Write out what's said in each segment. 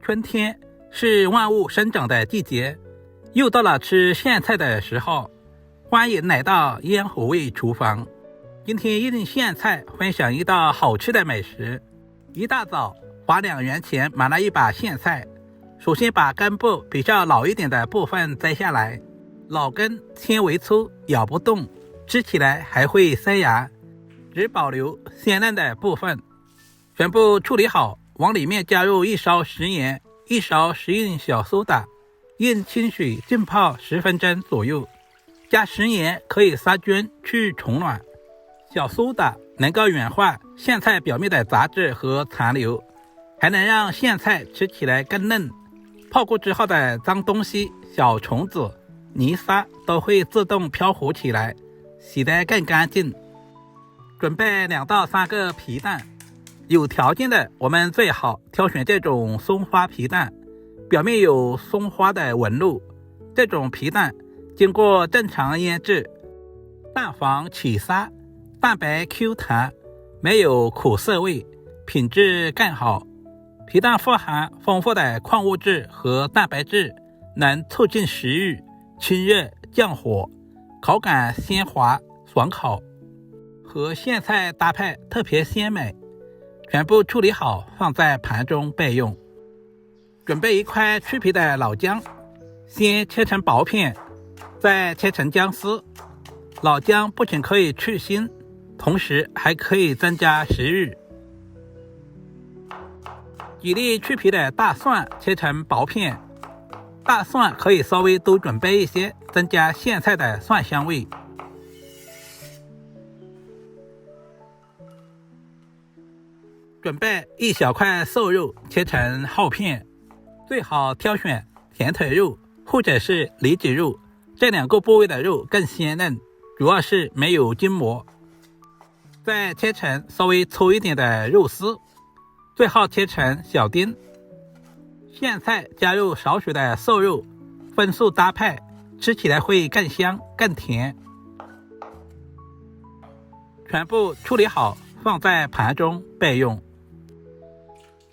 春天是万物生长的季节，又到了吃苋菜的时候，欢迎来到烟火味厨房。今天用苋菜分享一道好吃的美食。一大早花2元钱买了一把苋菜，首先把根部比较老一点的部分摘下来，老根纤维粗，咬不动，吃起来还会塞牙，只保留鲜嫩的部分。全部处理好，往里面加入1勺食盐，1勺食用小苏打，用清水浸泡10分钟左右。加食盐可以杀菌去虫卵，小苏打能够软化苋菜表面的杂质和残留，还能让苋菜吃起来更嫩。泡过之后的脏东西、小虫子、泥沙都会自动漂浮起来，洗得更干净。准备2到3个皮蛋，有条件的我们最好挑选这种松花皮蛋，表面有松花的纹路。这种皮蛋经过正常腌制，蛋黄起沙，蛋白 Q 弹，没有苦涩味，品质更好。皮蛋富含丰富的矿物质和蛋白质，能促进食欲、清热降火，口感鲜滑爽口，和苋菜搭配特别鲜美。全部处理好，放在盘中备用。准备1块去皮的老姜，先切成薄片，再切成姜丝。老姜不仅可以去腥，同时还可以增加食欲。几粒去皮的大蒜切成薄片，大蒜可以稍微多准备一些，增加苋菜的蒜香味。准备1小块瘦肉，切成厚片，最好挑选甜腿肉或者是里脊肉，这2个部位的肉更鲜嫩，主要是没有筋膜。再切成稍微粗一点的肉丝，最好切成小丁。苋菜加入少许的瘦肉，荤素搭配，吃起来会更香更甜。全部处理好，放在盘中备用。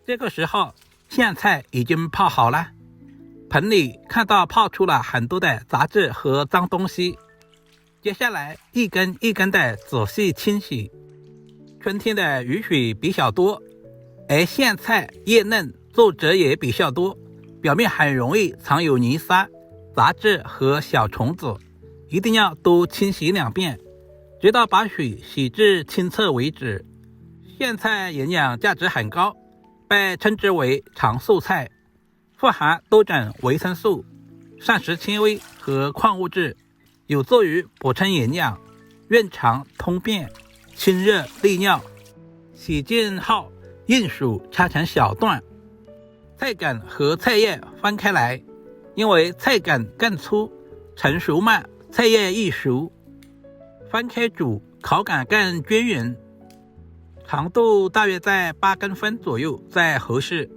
这个时候苋菜已经泡好了，盆里看到泡出了很多的杂质和脏东西，接下来一根一根的仔细清洗。春天的雨水比较多，而苋菜叶嫩，皱褶也比较多，表面很容易藏有泥沙、杂质和小虫子，一定要多清洗2遍，直到把水洗至清澈为止。苋菜营养价值很高，被称之为长寿菜，富含多种维生素、膳食纤维和矿物质，有助于补充营养、润肠通便、清热利尿。洗净后用手掐成小段，菜梗和菜叶分开来，因为菜梗更粗，成熟慢，菜叶易熟，分开煮口感更均匀。长度大约在8公分左右才合适。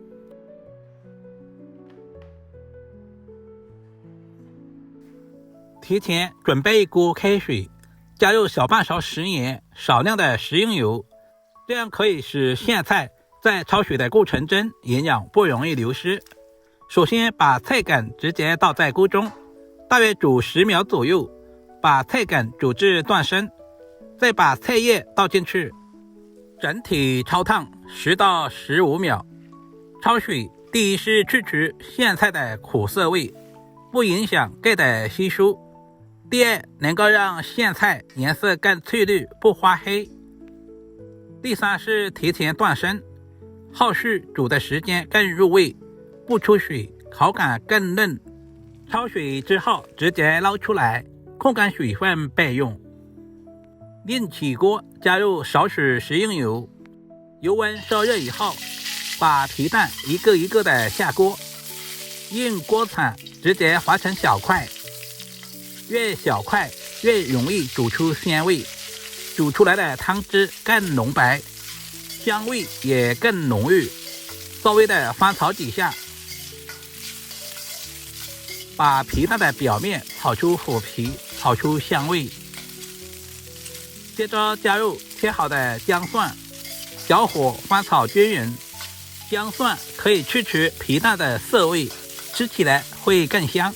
提前准备1锅开水，加入小半勺食盐，少量的食用油，这样可以使苋菜在焯水的过程中营养不容易流失。首先把菜梗直接倒在锅中，大约煮10秒左右，把菜梗煮至断生，再把菜叶倒进去，整体焯烫10到15秒。焯水第一是去除苋菜的苦涩味，不影响钙的吸收；第二，能够让苋菜颜色更翠绿，不发黑；第三是提前断生，后续煮的时间更入味，不出水，口感更嫩。焯水之后直接捞出来，控干水分备用。另起锅，加入少许食用油，油温烧热以后，把皮蛋一个一个的下锅，用锅铲直接划成小块，越小块越容易煮出鲜味，煮出来的汤汁更浓白，香味也更浓郁。稍微的翻炒几下，把皮蛋的表面炒出腐皮，炒出香味。接着加入切好的姜蒜，小火翻炒均匀，姜蒜可以去除皮蛋的涩味，吃起来会更香。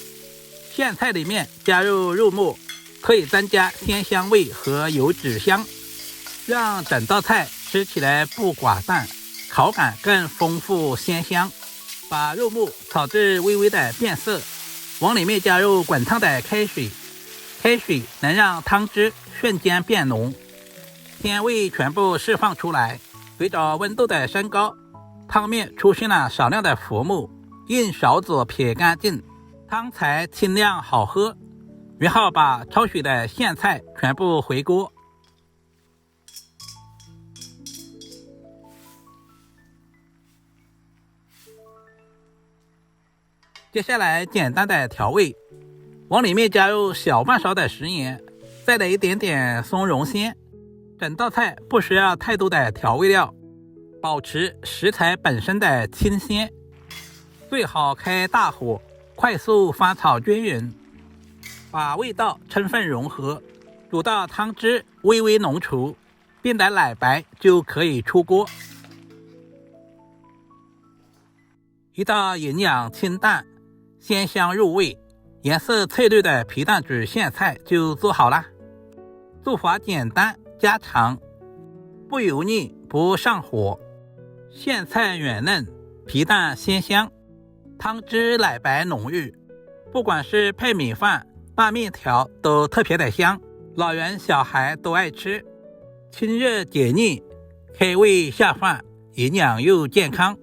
苋菜里面加入肉末，可以增加鲜香味和油脂香，让整道菜吃起来不寡淡，口感更丰富鲜香。把肉末炒至微微的变色，往里面加入滚烫的开水，开水能让汤汁瞬间变浓，鲜味全部释放出来。随着温度的升高，汤面出现了少量的浮沫，用勺子撇干净，汤才清亮好喝。然后把焯水的苋菜全部回锅。接下来简单的调味，往里面加入小半勺的食盐，再来一点点松茸鲜。整道菜不需要太多的调味料，保持食材本身的清鲜。最好开大火，快速翻炒均匀，把味道充分融合，煮到汤汁微微浓稠，变得奶白就可以出锅。一道营养清淡、鲜香入味、颜色翠绿的皮蛋煮苋菜就做好了。做法简单家常，不油腻不上火，苋菜软嫩，皮蛋鲜香，汤汁奶白浓郁，不管是配米饭、拌面条都特别的香，老人小孩都爱吃，清热解腻，开胃下饭，营养又健康。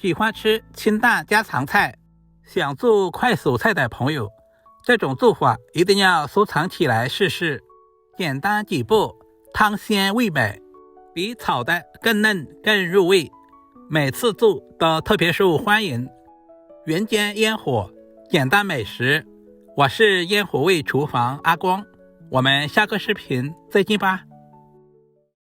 喜欢吃清淡家常菜，想做快手菜的朋友，这种做法一定要收藏起来试试。简单几步，汤鲜味美，比炒的更嫩更入味，每次做都特别受欢迎。人间烟火，简单美食，我是烟火味厨房阿光，我们下个视频再见吧。